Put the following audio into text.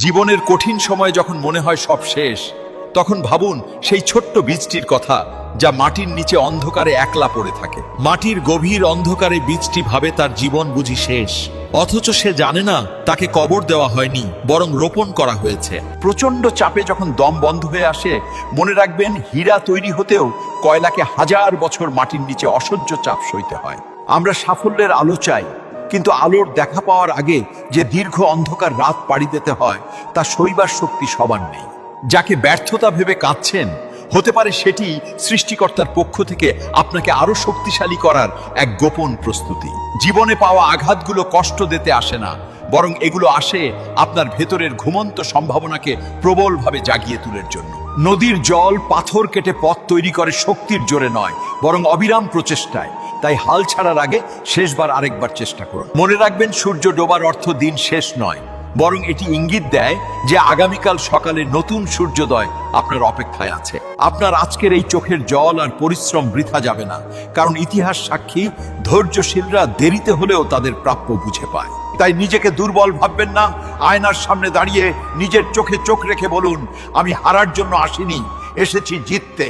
জীবনের কঠিন সময়ে যখন মনে হয় সব শেষ, তখন ভাবুন সেই ছোট্ট বীজটির কথা, যা মাটির নিচে অন্ধকারে একলা পড়ে থাকে। মাটির গভীর অন্ধকারে বীজটি ভাবে তার জীবন বুঝি শেষ, অথচ সে জানে না তাকে কবর দেওয়া হয়নি, বরং রোপণ করা হয়েছে। প্রচন্ড চাপে যখন দম বন্ধ হয়ে আসে, মনে রাখবেন হীরা তৈরি হতেও কয়লাকে হাজার বছর মাটির নিচে অসহ্য চাপ সইতে হয়। আমরা সাফল্যের আলো চাই, কিন্তু আলোর দেখা পাওয়ার আগে যে দীর্ঘ অন্ধকার রাত পাড়ি দিতে হয়, তা সইবার শক্তি সবার নেই। যাকে ব্যর্থতা ভেবে কাঁদছেন, হতে পারে সেটি সৃষ্টিকর্তার পক্ষ থেকে আপনাকে আরো শক্তিশালী করার এক গোপন প্রস্তুতি। জীবনে পাওয়া আঘাতগুলো কষ্ট দিতে আসে না, বরং এগুলো আসে আপনার ভেতরের ঘুমন্ত সম্ভাবনাকে প্রবলভাবে জাগিয়ে তোলার জন্য। নদীর জল পাথর কেটে পথ তৈরি করে শক্তির জোরে নয়, বরং অবিরাম প্রচেষ্টায়। তাই হাল ছাড়ার আগে শেষবার আরেকবার চেষ্টা করুন। মনে রাখবেন, সূর্য ডোবার অর্থ দিন শেষ নয়, বরং এটি ইঙ্গিত দেয় যে আগামীকাল সকালে নতুন সূর্যোদয় আপনার অপেক্ষায় আছে। আপনার আজকের এই চোখের জল আর পরিশ্রম বৃথা যাবে না, কারণ ইতিহাস সাক্ষী, ধৈর্যশীলরা দেরিতে হলেও তাদের প্রাপ্য বুঝে পায়। তাই নিজেকে দুর্বল ভাববেন না। আয়নার সামনে দাঁড়িয়ে নিজের চোখে চোখ রেখে বলুন, আমি হারার জন্য আসিনি, এসেছি জিততে।